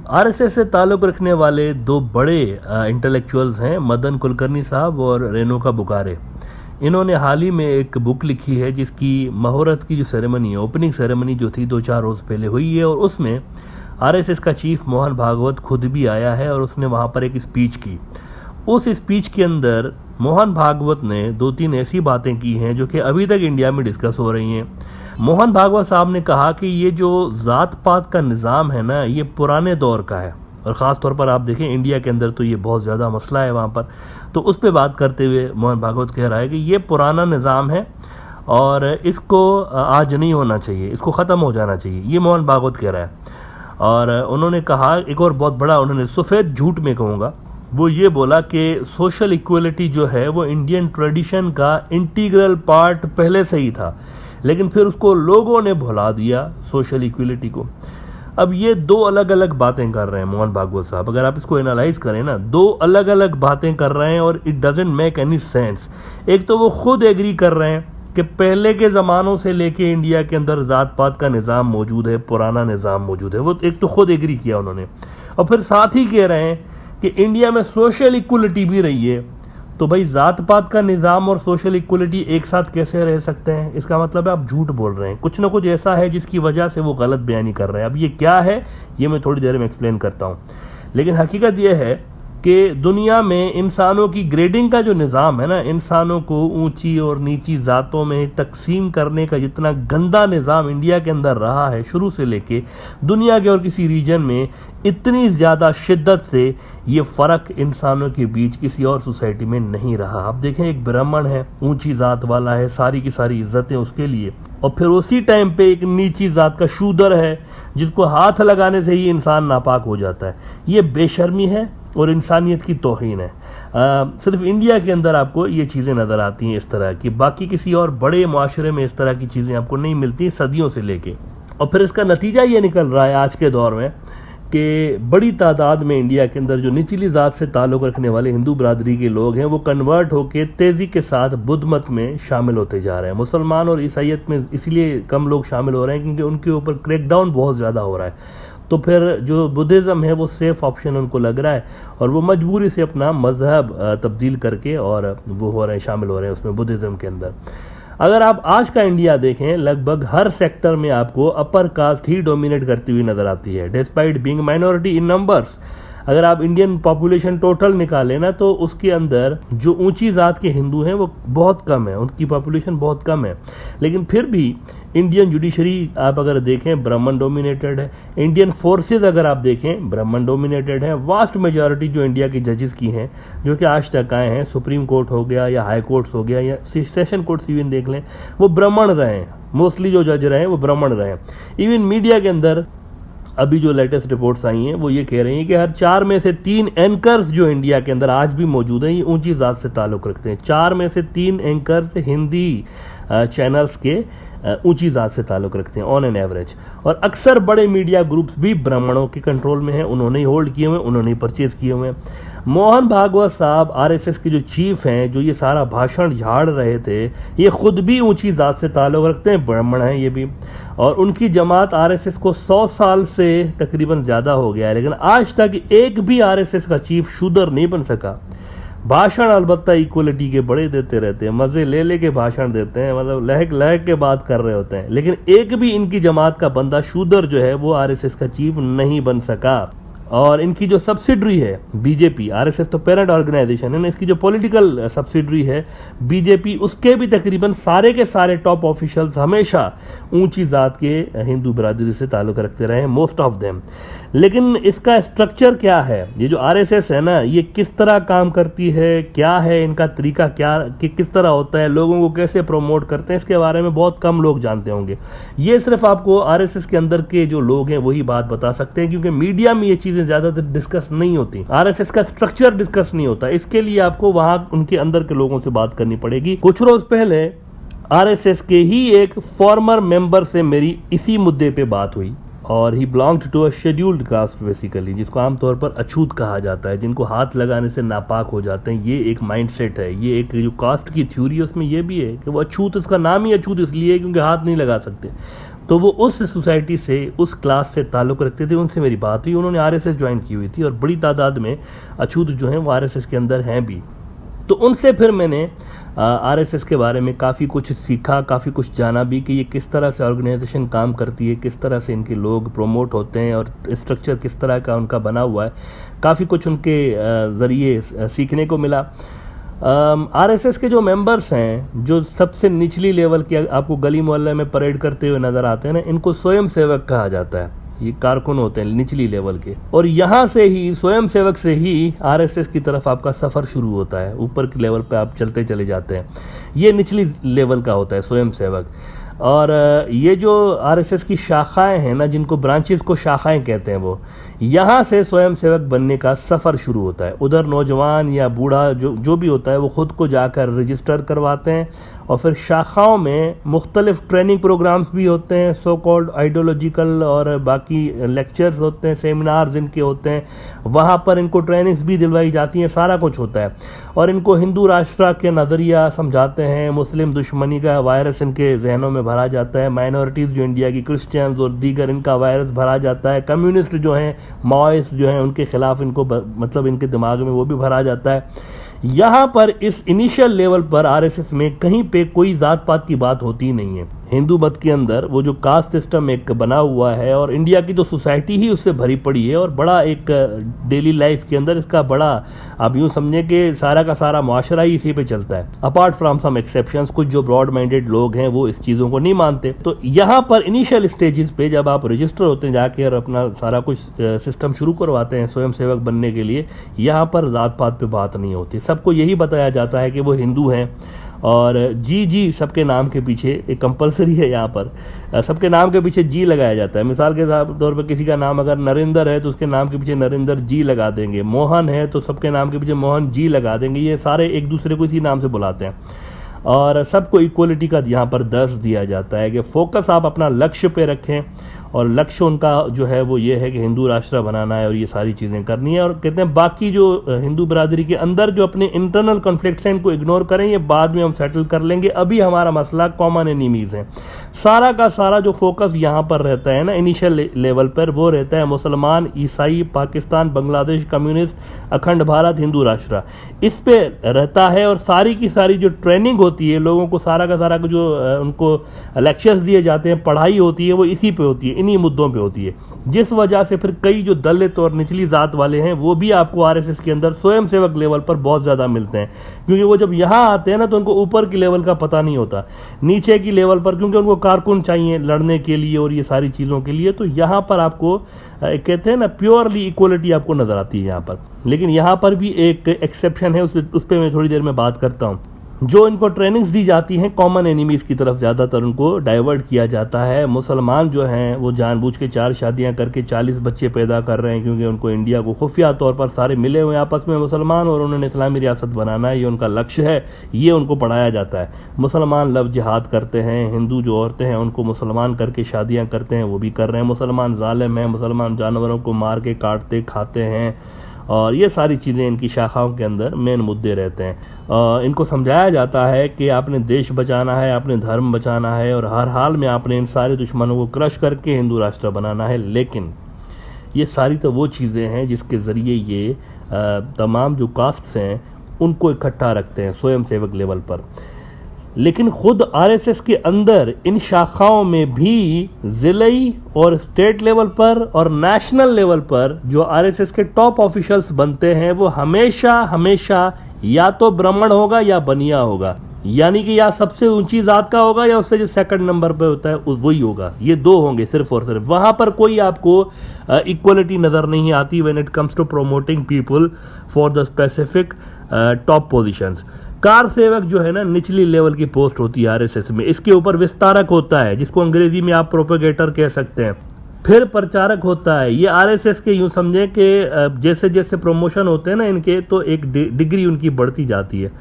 RSS से ताल्लुक़ रखने वाले दो बड़े इंटेलेक्चुअल्स हैं, मदन कुलकर्णी साहब और रेणुका बुकारे। इन्होंने हाल ही में एक बुक लिखी है जिसकी मुहूर्त की जो सेरेमनी है, ओपनिंग सेरेमनी जो थी 2-4 रोज़ पहले हुई है, और उसमें आरएसएस का चीफ मोहन भागवत खुद भी आया है और उसने वहाँ पर एक स्पीच की। उस स्पीच के अंदर मोहन भागवत ने 2-3 ऐसी बातें की हैं जो कि अभी तक इंडिया में डिस्कस हो रही हैं। मोहन भागवत साहब ने कहा कि ये जो ज़ात पात का निज़ाम है ना, ये पुराने दौर का है, और ख़ास तौर पर आप देखें इंडिया के अंदर तो ये बहुत ज़्यादा मसला है वहाँ पर। तो उस पर बात करते हुए मोहन भागवत कह रहा है कि ये पुराना निज़ाम है और इसको आज नहीं होना चाहिए, इसको ख़त्म हो जाना चाहिए, ये मोहन भागवत कह रहा है। और उन्होंने कहा, एक और बहुत बड़ा उन्होंने सफ़ेद झूठ में कहूँगा, वो ये बोला कि सोशल इक्वलिटी जो है वो इंडियन ट्रेडिशन का इंटीग्रल पार्ट पहले से ही था, लेकिन फिर उसको लोगों ने भुला दिया सोशल इक्वलिटी को। अब ये दो अलग अलग बातें कर रहे हैं मोहन भागवत साहब, अगर आप इसको एनालाइज करें ना, दो अलग अलग बातें कर रहे हैं और it doesn't make any sense. एक तो वो खुद एग्री कर रहे हैं कि पहले के ज़मानों से लेके इंडिया के अंदर ज़ात पात का निज़ाम मौजूद है, पुराना निज़ाम मौजूद है, वो एक तो खुद एग्री किया उन्होंने, और फिर साथ ही कह रहे हैं कि इंडिया में सोशल इक्वलिटी भी रही है। तो भाई ज़ात पात का निज़ाम और सोशल इक्वलिटी एक साथ कैसे रह सकते हैं? इसका मतलब है आप झूठ बोल रहे हैं, कुछ ना कुछ ऐसा है जिसकी वजह से वो गलत बयानी कर रहे हैं। अब ये क्या है ये मैं थोड़ी देर में एक्सप्लेन करता हूँ, लेकिन हकीकत ये है कि दुनिया में इंसानों की ग्रेडिंग का जो निज़ाम है ना, इंसानों को ऊंची और नीची ज़ातों में तकसीम करने का जितना गंदा निज़ाम इंडिया के अंदर रहा है शुरू से लेके, दुनिया के और किसी रीजन में इतनी ज़्यादा शिद्दत से ये फ़र्क इंसानों के बीच किसी और सोसाइटी में नहीं रहा। आप देखें, एक ब्राह्मण है, ऊंची ज़ात वाला है, सारी की सारी इज्जतें उसके लिए, और फिर उसी टाइम पे एक नीची ज़ात का शूदर है जिसको हाथ लगाने से ही इंसान नापाक हो जाता है। ये बेशर्मी है और इंसानियत की तौहीन है। सिर्फ इंडिया के अंदर आपको ये चीज़ें नज़र आती हैं इस तरह की, बाकी किसी और बड़े माशरे में इस तरह की चीज़ें आपको नहीं मिलती सदियों से लेके। और फिर इसका नतीजा ये निकल रहा है आज के दौर में कि बड़ी तादाद में इंडिया के अंदर जो निचली ज़ात से ताल्लुक़ रखने वाले हिंदू बरादरी के लोग हैं वो कन्वर्ट होकर तेज़ी के साथ बुद्ध मत में शामिल होते जा रहे हैं। मुसलमान और ईसाईयत में इसलिए कम लोग शामिल हो रहे हैं क्योंकि उनके ऊपर क्रैकडाउन बहुत ज़्यादा हो रहा है। तो फिर जो बुद्धिज़्म है वो सेफ़ ऑप्शन उनको लग रहा है और वो मजबूरी से अपना मज़हब तब्दील करके और वो हो रहे हैं, शामिल हो रहे हैं उसमें, बुद्धिज़्म के अंदर। अगर आप आज का इंडिया देखें, लगभग हर सेक्टर में आपको अपर कास्ट ही डोमिनेट करती हुई नज़र आती है, डिस्पाइट बीइंग माइनॉरिटी इन नंबर्स। अगर आप इंडियन पॉपुलेशन टोटल निकालें ना, तो उसके अंदर जो ऊंची ज़ात के हिंदू हैं वो बहुत कम है, उनकी पॉपुलेशन बहुत कम है। लेकिन फिर भी इंडियन जुडिशरी आप अगर देखें ब्राह्मण डोमिनेटेड है, इंडियन फोर्सेस अगर आप देखें ब्राह्मण डोमिनेटेड है। वास्ट मेजॉरिटी जो इंडिया की जजेस की हैं जो कि आज तक आए हैं, सुप्रीम कोर्ट हो गया या हाई कोर्ट्स हो गया या सेशन कोर्ट्स इवन देख लें, वो ब्राह्मण रहे हैं। मोस्टली जो जज रहे हैं वो ब्राह्मण रहे हैं। इवन मीडिया के अंदर अभी जो लेटेस्ट रिपोर्ट्स आई हैं वो ये कह रही हैं कि हर 4 में से 3 एंकर्स जो इंडिया के अंदर आज भी मौजूद हैं ये ऊंची ज़ात से ताल्लुक़ रखते हैं। 4 में से 3 एंकर्स हिंदी चैनल्स के ऊंची ज़ात से ताल्लुक़ रखते हैं ऑन एन एवरेज। और अक्सर बड़े मीडिया ग्रुप्स भी ब्राह्मणों के कंट्रोल में हैं, उन्होंने ही होल्ड किए हुए, उन्होंने ही परचेज़ किए हुए हैं। मोहन भागवत साहब आरएसएस के जो चीफ हैं, जो ये सारा भाषण झाड़ रहे थे, ये खुद भी ऊंची ज़ात से ताल्लुक़ रखते हैं, ब्राह्मण हैं ये भी। और उनकी जमात आरएसएस को 100 साल से तकरीबन ज़्यादा हो गया है, लेकिन आज तक एक भी आरएसएस का चीफ शूदर नहीं बन सका। भाषण अलबत्ता इक्वलिटी के बड़े देते रहते हैं, मज़े ले लेके भाषण देते हैं, मतलब लहक लहक के बात कर रहे होते हैं, लेकिन एक भी इनकी जमात का बंदा शूदर जो है वो आरएसएस का चीफ नहीं बन सका। और इनकी जो सब्सिडरी है बीजेपी, आरएसएस तो पेरेंट ऑर्गेनाइजेशन है ना, इसकी जो पॉलिटिकल सब्सिडरी है बीजेपी, उसके भी तकरीबन सारे के सारे टॉप ऑफिशियल्स हमेशा ऊंची ज़ात के हिंदू बरादरी से ताल्लुक़ रखते रहे हैं, मोस्ट ऑफ देम। लेकिन इसका स्ट्रक्चर क्या है, ये जो आरएसएस है ना, ये किस तरह काम करती है, क्या है इनका तरीका, क्या कि किस तरह होता है, लोगों को कैसे प्रमोट करते हैं, इसके बारे में बहुत कम लोग जानते होंगे। ये सिर्फ आपको आरएसएस के अंदर के जो लोग हैं वही बात बता सकते हैं, क्योंकि मीडिया में ये चीज़ें ज़्यादातर डिस्कस नहीं होती, आरएसएस का स्ट्रक्चर डिस्कस नहीं होता। इसके लिए आपको वहां उनके अंदर के लोगों से बात करनी पड़ेगी। कुछ रोज पहले आरएसएस के ही एक फॉर्मर मेंबर से मेरी इसी मुद्दे पे बात हुई और he belonged to a scheduled caste basically, जिसको आमतौर पर अछूत कहा जाता है, जिनको हाथ लगाने से नापाक हो जाते हैं। ये एक माइंडसेट है, ये एक जो कास्ट की थ्योरी है उसमें ये भी है कि वो अछूत, इसका नाम ही अछूत इसलिए है क्योंकि हाथ नहीं लगा सकते। तो वो उस सोसाइटी से, उस क्लास से ताल्लुक़ रखते थे। उनसे मेरी बात हुई, उन्होंने आरएसएस ज्वाइन की हुई थी और बड़ी तादाद में अछूत जो हैं वो आरएसएस के अंदर हैं भी। तो उनसे फिर मैंने आरएसएस के बारे में काफ़ी कुछ सीखा, काफ़ी कुछ जाना भी कि ये किस तरह से ऑर्गेनाइजेशन काम करती है, किस तरह से इनके लोग प्रमोट होते हैं और स्ट्रक्चर किस तरह का उनका बना हुआ है। काफ़ी कुछ उनके ज़रिए सीखने को मिला। आरएसएस के जो मेंबर्स हैं, जो सबसे निचली लेवल के आपको गली मोहल्ले में परेड करते हुए नज़र आते हैं ना, इनको स्वयं सेवक कहा जाता है। ये कारकुन होते हैं निचली लेवल के, और यहाँ से ही स्वयं सेवक से ही आरएसएस की तरफ आपका सफ़र शुरू होता है। ऊपर के लेवल पे आप चलते चले जाते हैं। ये निचली लेवल का होता है स्वयं सेवक। और ये जो आरएसएस की शाखाएं हैं ना, जिनको ब्रांचेस को शाखाएं कहते हैं, वो यहाँ से स्वयं सेवक बनने का सफ़र शुरू होता है। उधर नौजवान या बूढ़ा जो भी होता है वो ख़ुद को जाकर रजिस्टर करवाते हैं और फिर शाखाओं में मुख्तलिफ ट्रेनिंग प्रोग्राम्स भी होते हैं, सो कॉल्ड आइडियोलॉजिकल और बाकी लेक्चर्स होते हैं, सेमिनार्स इनके होते हैं। वहाँ पर इनको ट्रेनिंग्स भी दिलवाई जाती हैं, सारा कुछ होता है। और इनको हिंदू राष्ट्र के नज़रिया समझाते हैं, मुस्लिम दुश्मनी का वायरस इनके जहनों में भरा जाता है, माइनॉरिटीज़ जो इंडिया की क्रिश्चियंस और दीगर, इनका वायरस भरा जाता है, कम्युनिस्ट जो हैं, माओइस्ट जो हैं, उनके खिलाफ इनको मतलब इनके दिमाग में वो भी भरा जाता है। यहाँ पर इस इनिशियल लेवल पर आरएसएस में कहीं पे कोई जात पात की बात होती नहीं है। हिंदू मत के अंदर वो जो कास्ट सिस्टम एक बना हुआ है और इंडिया की तो सोसाइटी ही उससे भरी पड़ी है, और बड़ा एक डेली लाइफ के अंदर इसका बड़ा, आप यूँ समझें कि सारा का सारा मुआशरा ही इसी पे चलता है। अपार्ट फ्रॉम सम एक्सेप्शंस, कुछ जो ब्रॉड माइंडेड लोग हैं वो इस चीज़ों को नहीं मानते। तो यहाँ पर इनिशियल स्टेजेस पे जब आप रजिस्टर होते हैं जाके और अपना सारा कुछ सिस्टम शुरू करवाते हैं स्वयं सेवक बनने के लिए, यहाँ पर जात पात पे बात नहीं होती। सबको यही बताया जाता है कि वो हिंदू हैं, और जी सबके नाम के पीछे एक कंपलसरी है। यहाँ पर सबके नाम के पीछे जी लगाया जाता है। मिसाल के तौर पर किसी का नाम अगर नरेंद्र है तो उसके नाम के पीछे नरेंद्र जी लगा देंगे, मोहन है तो सबके नाम के पीछे मोहन जी लगा देंगे। ये सारे एक दूसरे को इसी नाम से बुलाते हैं और सबको इक्वलिटी का यहाँ पर दर्ज दिया जाता है कि फोकस आप अपना लक्ष्य पे रखें, और लक्ष्य उनका जो है वो ये है कि हिंदू राष्ट्र बनाना है और ये सारी चीज़ें करनी है। और कहते हैं बाकी जो हिंदू बरादरी के अंदर जो अपने इंटरनल कॉन्फ्लिक्ट्स हैं इनको इग्नोर करें, ये बाद में हम सेटल कर लेंगे, अभी हमारा मसला कॉमन एनिमीज़ है। सारा का सारा जो फोकस यहाँ पर रहता है ना इनिशियल लेवल पर, वो रहता है मुसलमान, ईसाई, पाकिस्तान, बांग्लादेश, कम्युनिस्ट, अखंड भारत, हिंदू राष्ट्र, इस पे रहता है। और सारी की सारी जो ट्रेनिंग होती है लोगों को, सारा का सारा जो उनको लेक्चर्स दिए जाते हैं, पढ़ाई होती है, वो इसी पे होती है, इन्हीं मुद्दों पे होती है। जिस वजह से फिर कई जो दलित और निचली जात वाले हैं वो भी आपको आरएसएस के अंदर स्वयं सेवक लेवल पर बहुत ज़्यादा मिलते हैं, क्योंकि वो जब यहाँ आते हैं ना तो उनको ऊपर की लेवल का पता नहीं होता, नीचे की लेवल पर, क्योंकि उनको कारकुन चाहिए लड़ने के लिए और ये सारी चीज़ों के लिए। तो यहाँ पर आपको कहते हैं ना प्योरली इक्वलिटी आपको नज़र आती है यहाँ पर। लेकिन यहाँ पर भी एक एक्सेप्शन है, उस पर मैं थोड़ी देर में बात करता हूँ। जो इनको ट्रेनिंग्स दी जाती हैं कॉमन एनिमीज़ की तरफ ज़्यादातर उनको डाइवर्ट किया जाता है। मुसलमान जो हैं वो जानबूझ के 4 शादियां करके 40 बच्चे पैदा कर रहे हैं, क्योंकि उनको इंडिया को खुफिया तौर पर सारे मिले हुए आपस में मुसलमान, और उन्होंने इस्लामी रियासत बनाना है, ये उनका लक्ष्य है, ये उनको पढ़ाया जाता है। मुसलमान लव जिहाद करते हैं, हिंदू जो औरतें हैं उनको मुसलमान करके शादियाँ करते हैं, वो भी कर रहे हैं। मुसलमान जालिम हैं, मुसलमान जानवरों को मार के काटते खाते हैं, और ये सारी चीज़ें इनकी शाखाओं के अंदर मेन मुद्दे रहते हैं। इनको समझाया जाता है कि आपने देश बचाना है, आपने धर्म बचाना है, और हर हाल में आपने इन सारे दुश्मनों को क्रश करके हिंदू राष्ट्र बनाना है। लेकिन ये सारी तो वो चीज़ें हैं जिसके ज़रिए ये तमाम जो कास्ट्स हैं उनको इकट्ठा रखते हैं स्वयं सेवक लेवल पर। लेकिन खुद आरएसएस के अंदर इन शाखाओं में भी ज़िले और स्टेट लेवल पर और नेशनल लेवल पर जो आरएसएस के टॉप ऑफिशियल्स बनते हैं वो हमेशा या तो ब्राह्मण होगा या बनिया होगा, यानी कि या सबसे ऊंची जात का होगा या उससे जो सेकंड नंबर पे होता है वही होगा। ये 2 होंगे सिर्फ और सिर्फ। वहां पर कोई आपको इक्वलिटी नजर नहीं आती when it comes to promoting people for the specific top positions. Kar sevak जो है ना निचली लेवल की पोस्ट होती है आरएसएस में, इसके ऊपर विस्तारक होता है जिसको अंग्रेजी में आप प्रोपेगेटर कह सकते हैं, फिर प्रचारक होता है। ये आरएसएस के यूं समझें कि जैसे जैसे प्रमोशन होते हैं ना इनके, तो एक डिग्री उनकी बढ़ती जाती है।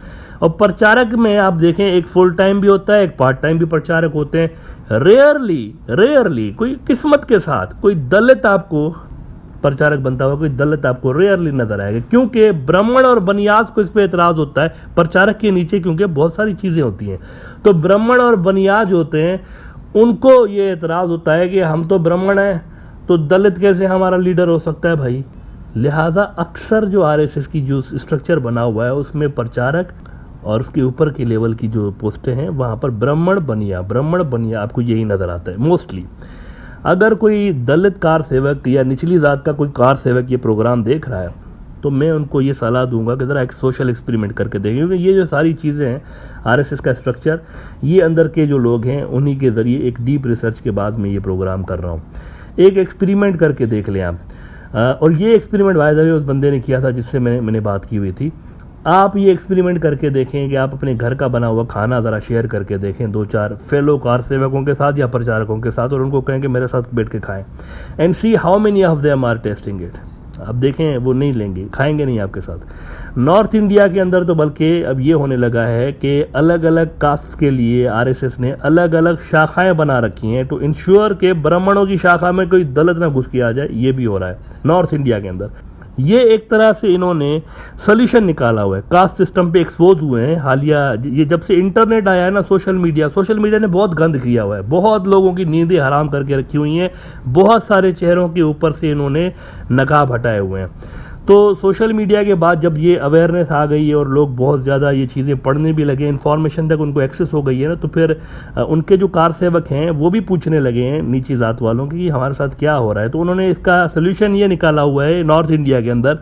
और प्रचारक में आप देखें एक फुल टाइम भी होता है, एक पार्ट टाइम भी प्रचारक होते हैं। रेयरली कोई किस्मत के साथ कोई दलित आपको प्रचारक बनता हुआ, कोई दलित आपको रेयरली नजर आएगा, क्योंकि ब्राह्मण और बनियाज को इस पे एतराज होता है प्रचारक के नीचे, क्योंकि बहुत सारी चीजें होती हैं। तो ब्राह्मण और बनियाज होते हैं, उनको ये एतराज होता है कि हम तो ब्राह्मण हैं तो दलित कैसे हमारा लीडर हो सकता है भाई। लिहाजा अक्सर जो आरएसएस की जो स्ट्रक्चर बना हुआ है उसमें प्रचारक और उसके ऊपर की लेवल की जो पोस्टें हैं वहाँ पर ब्राह्मण बनिया आपको यही नज़र आता है मोस्टली। अगर कोई दलित कार सेवक या निचली जात का कोई कार सेवक ये प्रोग्राम देख रहा है तो मैं उनको ये सलाह दूंगा कि ज़रा एक सोशल एक्सपेरिमेंट करके देखें, क्योंकि ये जो सारी चीज़ें हैं आरएसएस का स्ट्रक्चर, ये अंदर के जो लोग हैं उन्हीं के ज़रिए एक डीप रिसर्च के बाद मैं ये प्रोग्राम कर रहा हूँ। एक एक्सपेरिमेंट करके देख लें आप। और ये एक्सपेरिमेंट वायदा उस बंदे ने किया था जिससे मैंने बात की हुई थी। आप ये एक्सपेरिमेंट करके देखें कि आप अपने घर का बना हुआ खाना ज़रा शेयर करके देखें 2-4 फेलो कार सेवकों के साथ या प्रचारकों के साथ, और उनको कहें कि मेरे साथ बैठ के खाएं and see how many of them are tasting it. आप देखें वो नहीं लेंगे, खाएंगे नहीं आपके साथ। नॉर्थ इंडिया के अंदर तो बल्कि अब ये होने लगा है कि अलग अलग कास्ट के लिए आरएसएस ने अलग अलग शाखाएं बना रखी हैं टू इंश्योर के ब्राह्मणों की शाखा में कोई दलित ना घुस के आ जाए। ये भी हो रहा है नॉर्थ इंडिया के अंदर। ये एक तरह से इन्होंने सोल्यूशन निकाला हुआ है, कास्ट सिस्टम पे एक्सपोज हुए हैं हालिया। ये जब से इंटरनेट आया है ना, सोशल मीडिया ने बहुत गंद किया हुआ है, बहुत लोगों की नींदें हराम करके रखी हुई हैं, बहुत सारे चेहरों के ऊपर से इन्होंने नकाब हटाए हुए हैं। तो सोशल मीडिया के बाद जब ये अवेयरनेस आ गई है और लोग बहुत ज़्यादा ये चीज़ें पढ़ने भी लगे, इन्फॉर्मेशन तक उनको एक्सेस हो गई है ना, तो फिर उनके जो कार सेवक हैं वो भी पूछने लगे हैं नीची जात वालों की हमारे साथ क्या हो रहा है। तो उन्होंने इसका सोल्यूशन ये निकाला हुआ है नॉर्थ इंडिया के अंदर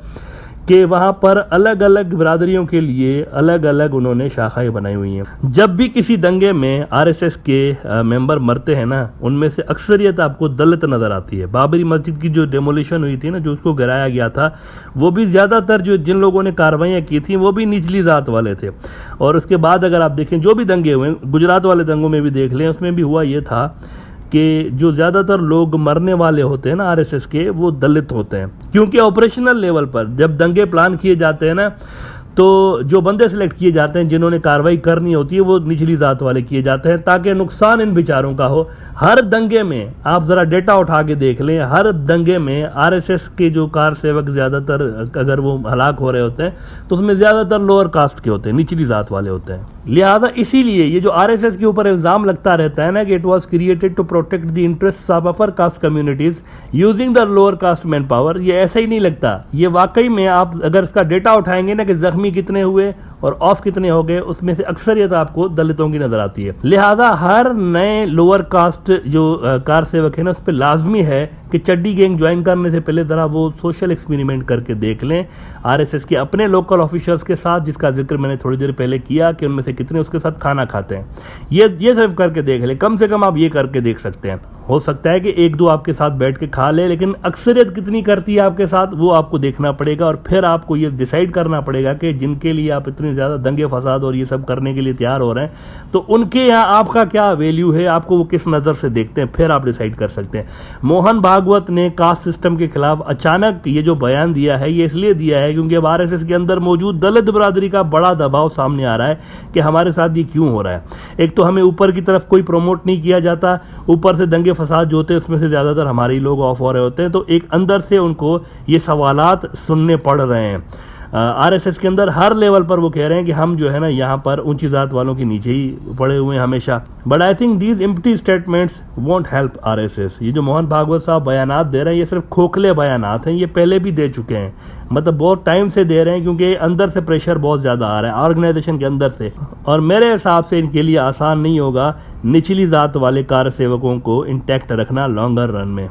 कि वहाँ पर अलग अलग बिरादरियों के लिए अलग अलग उन्होंने शाखाएं बनाई हुई हैं। जब भी किसी दंगे में आरएसएस के मेंबर मरते हैं ना, उनमें से अक्सरियत आपको दलित नज़र आती है। बाबरी मस्जिद की जो डेमोलिशन हुई थी ना, जो उसको गिराया गया था, वो भी ज़्यादातर जो जिन लोगों ने कार्रवाइयाँ की थी वो भी निचली जात वाले थे। और उसके बाद अगर आप देखें जो भी दंगे हुए, गुजरात वाले दंगों में भी देख लें, उसमें भी हुआ ये था कि जो ज़्यादातर लोग मरने वाले होते हैं ना आरएसएस के, वो दलित होते हैं। क्योंकि ऑपरेशनल लेवल पर जब दंगे प्लान किए जाते हैं ना, तो जो बंदे सिलेक्ट किए जाते हैं जिन्होंने कार्रवाई करनी होती है वो निचली जात वाले किए जाते हैं, ताकि नुकसान इन बेचारों का हो। हर दंगे में आप ज़रा डेटा उठा के देख लें, हर दंगे में आरएसएस के जो कार सेवक ज़्यादातर अगर वो हलाक हो रहे होते हैं तो उसमें ज़्यादातर लोअर कास्ट के होते हैं, निचली जात वाले होते हैं। लिहाजा इसीलिए ये जो आरएसएस के ऊपर इल्ज़ाम लगता रहता है ना कि it was created to protect the interests of upper caste communities using the lower caste manpower, ये ऐसा ही नहीं लगता। ये वाकई में आप अगर इसका डेटा उठाएंगे ना कि जख्मी कितने हुए और ऑफ कितने हो गए, उसमें से अक्सरियत आपको दलितों की नजर आती है। लिहाजा हर नए लोअर कास्ट जो कार सेवक है ना, उस पर लाजमी है कि चड्डी गैंग ज्वाइन करने से पहले जरा वो सोशल एक्सपेरिमेंट करके देख लें आरएसएस के अपने लोकल ऑफिसर्स के साथ, जिसका जिक्र मैंने थोड़ी देर पहले किया कि उनमें से कितने उसके साथ खाना खाते हैं। ये सिर्फ करके देख लें, कम से कम आप ये करके देख सकते हैं। हो सकता है कि 1-2 आपके साथ बैठ के खा ले, लेकिन अक्सरियत कितनी करती है आपके साथ वो आपको देखना पड़ेगा। और फिर आपको ये डिसाइड करना पड़ेगा कि जिनके लिए आप इतने ज़्यादा दंगे फसाद और ये सब करने के लिए तैयार हो रहे हैं, तो उनके यहाँ आपका क्या वैल्यू है, आपको वो किस नज़र से देखते हैं, फिर आप डिसाइड कर सकते हैं। मोहन भागवत ने कास्ट सिस्टम के खिलाफ अचानक ये जो बयान दिया है, ये इसलिए दिया है क्योंकि अब आरएसएस के अंदर मौजूद दलित बरादरी का बड़ा दबाव सामने आ रहा है कि हमारे साथ ये क्यों हो रहा है। एक तो हमें ऊपर की तरफ कोई प्रमोट नहीं किया जाता, ऊपर से दंगे फसाद जो होते हैं उसमें से ज़्यादातर हमारे ही लोग ऑफ हो रहे होते हैं, तो एक अंदर से उनको ये सवालात सुनने पड़ रहे हैं। आरएसएस के अंदर हर लेवल पर वो कह रहे हैं कि हम जो है ना यहाँ पर ऊंची जात वालों के नीचे ही पड़े हुए हैं हमेशा। But I think these empty statements won't help RSS. ये जो मोहन भागवत साहब बयानात दे रहे हैं, ये सिर्फ खोखले बयानात हैं, ये पहले भी दे चुके हैं, मतलब बहुत टाइम से दे रहे हैं, क्योंकि अंदर से प्रेशर बहुत ज़्यादा आ रहा है ऑर्गेनाइजेशन के अंदर से। और मेरे हिसाब से इनके लिए आसान नहीं होगा निचली जात वाले कार सेवकों को इंटैक्ट रखना लॉन्गर रन में।